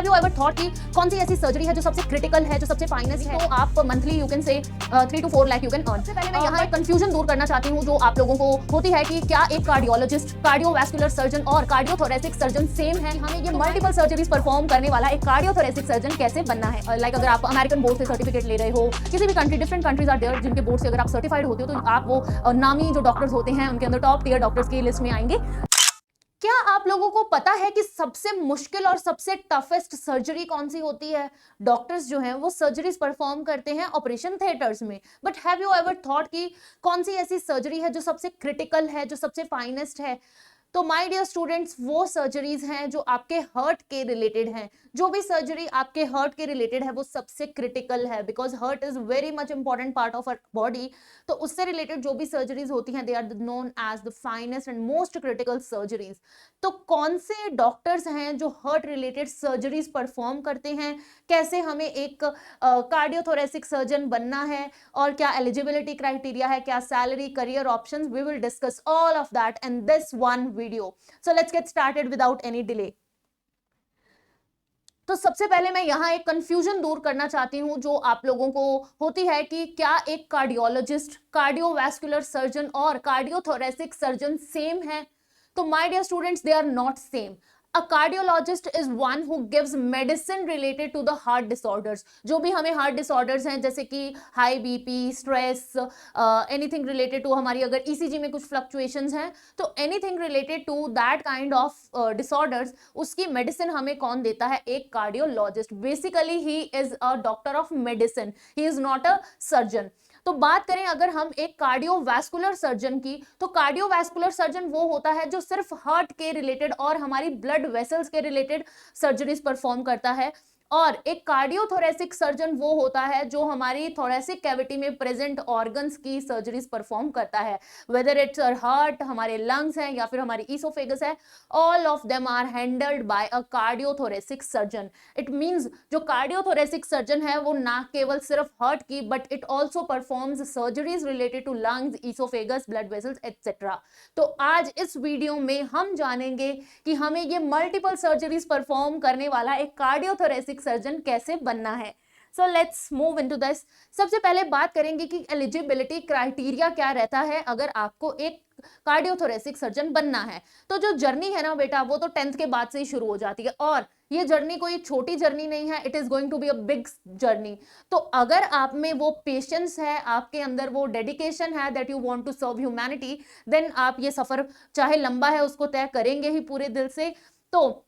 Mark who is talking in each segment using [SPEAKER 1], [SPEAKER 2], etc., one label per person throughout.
[SPEAKER 1] Have you ever thought कि कौन सी ऐसी सर्जरी है जो सबसे क्रिटिकल है, जो सबसे फाइनेस्ट है? तो आप monthly you can say 3 to 4 lakh you can earn. सबसे पहले मैं यहाँ एक कंफ्यूजन दूर करना चाहती हूँ जो आप लोगों को होती है कि क्या एक कार्डियोलॉजिस्ट, कार्डियोवैस्कुलर सर्जन और कार्डियोथोरेसिक सर्जन सेम है? हमें ये मल्टीपल सर्जरीज परफॉर्म करने वाला एक कार्डियोथोरेसिक सर्जन कैसे बनना है? लाइक अगर आप अमेरिकन बोर्ड से सर्टिफिकेट ले रहे हो, किसी भी country, different countries are there जिनके बोर्ड से अगर आप सर्टिफाइड होते हो तो आप वो नामी जो डॉक्टर्स होते हैं उनके अंदर टॉप टियर डॉक्टर्स की लिस्ट में आएंगे। क्या आप लोगों को पता है कि सबसे मुश्किल और सबसे टफेस्ट सर्जरी कौन सी होती है? डॉक्टर्स जो हैं वो सर्जरीज परफॉर्म करते हैं ऑपरेशन थिएटर्स में, but have you ever thought कि कौन सी ऐसी सर्जरी है जो सबसे क्रिटिकल है, जो सबसे फाइनेस्ट है? तो माय डियर स्टूडेंट्स, वो सर्जरीज हैं जो आपके हार्ट के रिलेटेड हैं। जो भी सर्जरी आपके हार्ट के रिलेटेड है वो सबसे क्रिटिकल है, because heart is very much important part of our body. तो उससे रिलेटेड जो भी सर्जरीज होती हैं they are known as the finest and most critical surgeries. तो कौन से डॉक्टर्स हैं जो हार्ट रिलेटेड सर्जरीज परफॉर्म करते हैं, कैसे हमें एक कार्डियोथोरेसिक सर्जन बनना है, और क्या एलिजिबिलिटी क्राइटेरिया है, क्या salary, career options, we will discuss all of that in this one video. So let's get started without any delay. तो सबसे पहले मैं यहाँ एक कंफ्यूजन दूर करना चाहती हूँ जो आप लोगों को होती है कि क्या एक कार्डियोलॉजिस्ट, कार्डियोवैस्कुलर सर्जन और कार्डियोथोरेसिक सर्जन सेम है? तो my dear students, they are not same. A cardiologist is one who gives medicine related to the heart disorders। जो भी हमें हार्ट डिसऑर्डर्स हैं जैसे कि high BP, stress, anything related to हमारी अगर ईसीजी में कुछ फ्लक्चुएशंस हैं, तो anything related to that kind of disorders, उसकी मेडिसिन हमें कौन देता है? एक cardiologist. Basically he is a doctor of medicine, he is not a surgeon. तो बात करें अगर हम एक कार्डियोवैस्कुलर सर्जन की, तो कार्डियोवैस्कुलर सर्जन वो होता है जो सिर्फ हार्ट के रिलेटेड और हमारी ब्लड वेसल्स के रिलेटेड सर्जरीज परफॉर्म करता है। और एक कार्डियोथोरेसिक सर्जन वो होता है जो हमारी थोरेसिक कैविटी में प्रेजेंट ऑर्गन्स की सर्जरीज परफॉर्म करता है, वेदर इट्स हार्ट, हमारे लंग्स हैं या फिर हमारी ईसोफेगस है, all of them are handled by a cardiothoracic surgeon. It means जो कार्डियोथोरेसिक सर्जन है वो ना केवल सिर्फ हार्ट की but it also performs surgeries related to lungs, oesophagus, blood vessels etcetera. तो आज इस वीडियो में हम जानेंगे कि हमें ये मल्टीपल सर्जरीज परफॉर्म करने वाला एक कार्डियोथोरेसिक सर्जन कैसे बनना है। So let's move into this. सबसे पहले बात करेंगे कि एलिजिबिलिटी क्राइटेरिया क्या रहता है अगर आपको एक कार्डियोथोरेसिक सर्जन बनना है। तो जो जर्नी है ना बेटा, वो तो 10th के बाद से ही शुरू हो जाती है, और ये जर्नी कोई छोटी जर्नी नहीं है, it is going to be a big journey. तो अगर आप में वो पेशेंस है, आपके अंदर वो डेडिकेशन है that you want to serve humanity, then आप ये सफर चाहे लंबा है उसको तय करेंगे ही पूरे दिल से। तो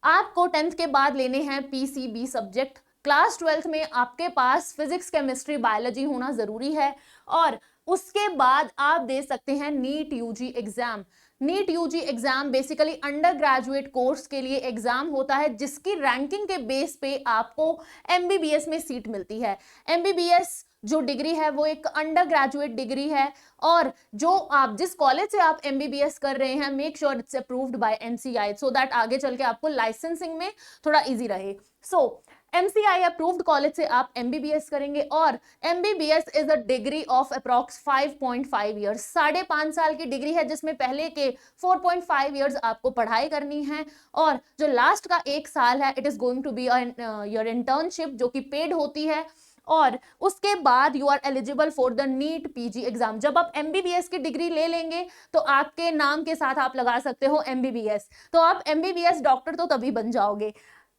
[SPEAKER 1] आपको 10th के बाद लेने हैं पीसीबी सब्जेक्ट। क्लास 12th में आपके पास फिजिक्स, केमिस्ट्री, बायोलॉजी होना जरूरी है, और उसके बाद आप दे सकते हैं NEET UG exam. NEET UG exam basically undergraduate course के लिए एग्जाम होता है जिसकी रैंकिंग के बेस पे आपको एमबीबीएस में सीट मिलती है। एमबीबीएस जो डिग्री है वो एक अंडर ग्रेजुएट डिग्री है, और जो आप जिस कॉलेज से आप एमबीबीएस कर रहे हैं, make sure it's approved by MCI so that आगे चल के आपको लाइसेंसिंग में थोड़ा इजी रहे। सो एमसीआई अप्रूव्ड कॉलेज से आप एमबीबीएस करेंगे, और MBBS is a degree of approx 5.5 years. 5.5 साल की डिग्री है जिसमें पहले के 4.5 ईयर्स आपको पढ़ाई करनी है, और जो लास्ट का 1 साल है it is going to be your internship जो कि पेड होती है, और उसके बाद you are eligible for the NEET PG exam. जब आप एमबीबीएस की डिग्री ले लेंगे तो आपके नाम के साथ आप लगा सकते हो एमबीबीएस, तो आप एमबीबीएस डॉक्टर तो तभी बन जाओगे।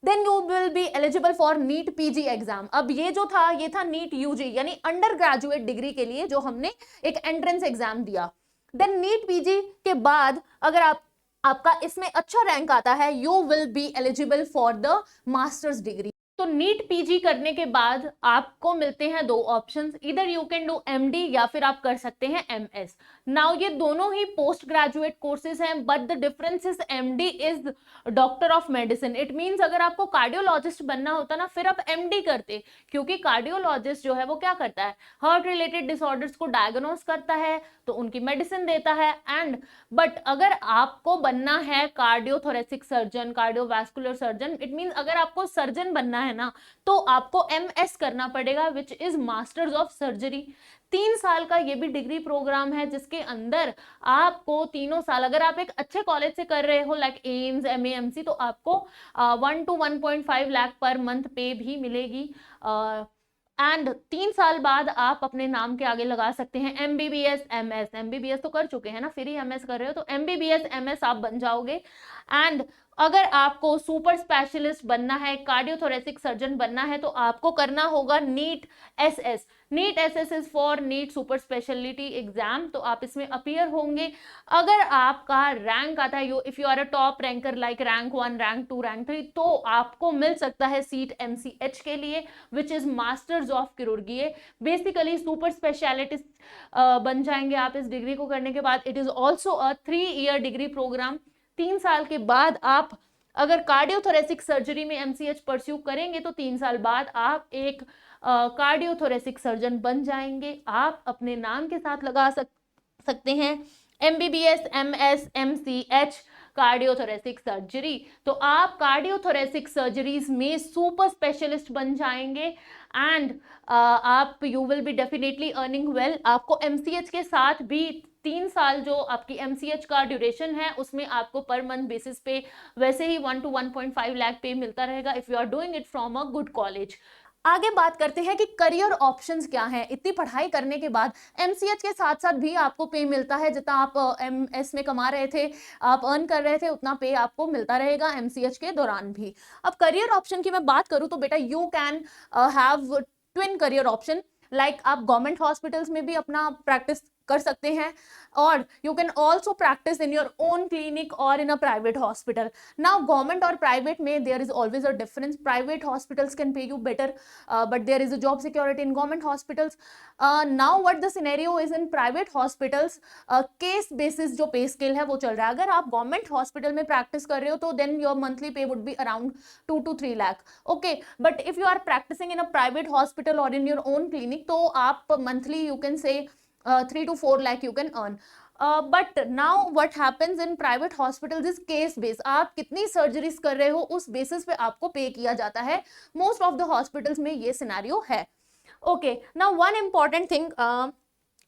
[SPEAKER 1] Then you will be eligible for NEET PG exam. अब ये जो था ये था नीट यूजी यानी अंडर ग्रेजुएट डिग्री के लिए जो हमने एक एंट्रेंस एग्जाम दिया। देन नीट पीजी के बाद अगर आपका इसमें अच्छा रैंक आता है, you will be eligible for the masters degree. तो नीट पीजी करने के बाद आपको मिलते हैं 2 ऑप्शंस, इधर यू कैन डू एमडी या फिर आप कर सकते हैं एमएस। नाउ ये दोनों ही पोस्ट ग्रेजुएट कोर्सेज हैं, but the difference is MD is doctor of medicine. It means अगर आपको कार्डियोलॉजिस्ट बनना होता ना फिर आप एमडी करते, क्योंकि कार्डियोलॉजिस्ट जो है वो क्या करता है, हार्ट रिलेटेड डिसऑर्डर्स को डायग्नोस करता है, तो उनकी मेडिसिन देता है। एंड बट अगर आपको बनना है cardiothoracic surgeon, cardiovascular surgeon, it means अगर आपको सर्जन बनना है है ना, तो आपको MS करना पड़ेगा, विच इज मास्टर्स ऑफ सर्जरी। 3 साल का ये भी डिग्री प्रोग्राम है, जिसके अंदर आपको तीनों साल, अगर आप एक अच्छे कॉलेज से कर रहे हो लाइक एम्स, MAMC, तो आपको 1 to 1.5 लाख पर मंथ पे भी मिलेगी। एंड 3 साल बाद आप अपने नाम के आगे लगा सकते हैं MBBS MS। MBBS तो कर चुके हैं ना, फिर ही MS कर रहे हो, तो MBBS MS आप बन जाओगे। एंड अगर आपको सुपर स्पेशलिस्ट बनना है, कार्डियोथोरेसिक सर्जन बनना है, तो आपको करना होगा NEET SS। NEET SS is for NEET super speciality exam, तो आप इसमें अपीयर होंगे। अगर आपका रैंक आता है, if you are a top ranker like rank 1, rank 2, rank 3, तो आपको मिल सकता है सीट MCH के लिए, विच इज मास्टर्स ऑफ किरोर्गी। बेसिकली सुपर स्पेशलिटिस्ट बन जाएंगे आप इस डिग्री को करने के बाद। It is also a 3 year degree program. 3 साल के बाद आप अगर कार्डियोथोरेसिक सर्जरी में MCH परस्यू करेंगे, तो 3 साल बाद आप एक कार्डियोथोरेसिक सर्जन बन जाएंगे। आप अपने नाम के साथ लगा सकते हैं MBBS MS MCH cardiothoracic surgery. तो आप कार्डियोथोरेसिक सर्जरीज में सुपर स्पेशलिस्ट बन जाएंगे। एंड आप you will be definitely earning well. आपको MCH के साथ भी 3 साल जो आपकी MCH का ड्यूरेशन है, उसमें आपको पर मंथ बेसिस पे वैसे ही 1 to 1.5 लाख पे मिलता रहेगा, if you are doing it from a good college. आगे बात करते हैं कि करियर ऑप्शंस क्या हैं। इतनी पढ़ाई करने के बाद MCH के साथ साथ भी आपको पे मिलता है, जितना आप MS में कमा रहे थे, आप अर्न कर रहे थे, उतना पे आपको मिलता रहेगा MCH के दौरान भी। अब करियर ऑप्शन की मैं बात करूं तो बेटा you can have twin career option. Like आप गवर्नमेंट हॉस्पिटल्स में भी अपना प्रैक्टिस कर सकते हैं, और you can also practice in your own clinic और in a private hospital. Now government और प्राइवेट में there is always a difference. Private hospitals can pay you better, but there is a job security in government hospitals. Now what the scenario is in private hospitals, case basis जो पे scale है वो चल रहा है। अगर आप government hospital में प्रैक्टिस कर रहे हो, तो then your monthly pay would be around 2 to 3 lakh. Okay, but if you are practising in a private hospital और इन योर ओन क्लिनिक, तो आप monthly you can say 3 to 4 lakh you can earn. But now what happens in private hospitals is case based. आप कितनी surgeries कर रहे हो उस basis पे आपको पे किया जाता है। मोस्ट ऑफ द हॉस्पिटल्स में ये सिनेरियो है। Okay, now one important thing,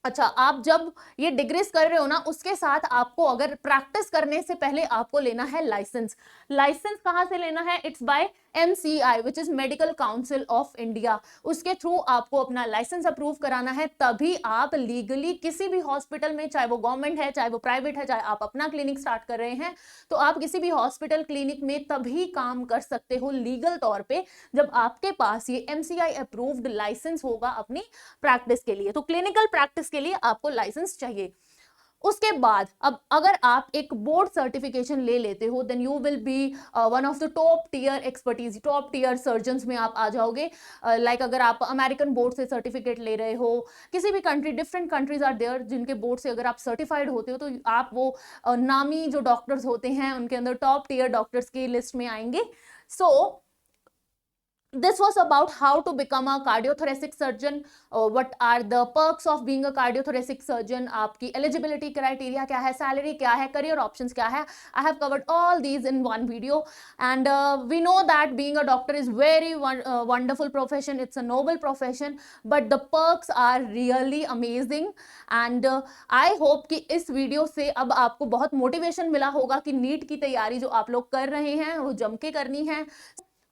[SPEAKER 1] अच्छा, आप जब ये डिग्रीज कर रहे हो ना, उसके साथ आपको अगर प्रैक्टिस करने से पहले आपको लेना है लाइसेंस। लाइसेंस कहाँ से लेना है? It's by MCI which is medical council of India. उसके थ्रू आपको अपना लाइसेंस अप्रूव कराना है, तभी आप लीगली किसी भी हॉस्पिटल में, चाहे वो गवर्नमेंट है, चाहे वो प्राइवेट है, चाहे आप अपना क्लिनिक स्टार्ट कर रहे हैं, तो आप किसी भी हॉस्पिटल क्लिनिक में तभी काम कर सकते हो लीगल तौर पे, जब आपके पास ये MCI अप्रूव्ड लाइसेंस होगा अपनी प्रैक्टिस के लिए। तो क्लिनिकल प्रैक्टिस के लिए आपको लाइसेंस चाहिए। उसके बाद अब अगर आप एक बोर्ड सर्टिफिकेशन ले लेते हो, then you will be one of the top tier expertise, top tier surgeons में आप आ जाओगे। लाइक अगर आप अमेरिकन बोर्ड से सर्टिफिकेट ले रहे हो, किसी भी country, different countries are there जिनके बोर्ड से अगर आप सर्टिफाइड होते हो, तो आप वो नामी जो डॉक्टर्स होते हैं उनके अंदर टॉप टियर डॉक्टर्स की लिस्ट में आएंगे। सो this was about how to become a cardiothoracic surgeon, what are the perks of being a cardiothoracic surgeon, आपकी eligibility criteria क्या है, salary क्या है, career options क्या है। I have covered all these in one video, and we know that being a doctor is very wonderful profession, it's a noble profession, but the perks are really amazing, and I hope कि इस video से अब आपको बहुत motivation मिला होगा कि NEET की तैयारी जो आप लोग कर रहे हैं वो जम के करनी है।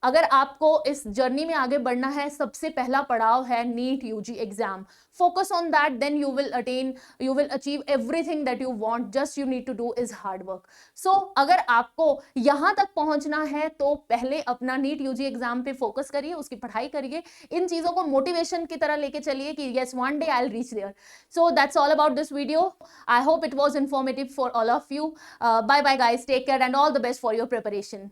[SPEAKER 1] अगर आपको इस जर्नी में आगे बढ़ना है, सबसे पहला पड़ाव है NEET UG exam. Focus on that, then you will achieve everything that you want, just you need to do is hard work. So अगर आपको यहां तक पहुंचना है, तो पहले अपना नीट UG एग्जाम पे फोकस करिए, उसकी पढ़ाई करिए, इन चीजों को मोटिवेशन की तरह लेके चलिए कि yes, one day I will reach there. So that's all about this video. I hope it was informative for all of you. Bye bye guys, take care and all the best for your preparation.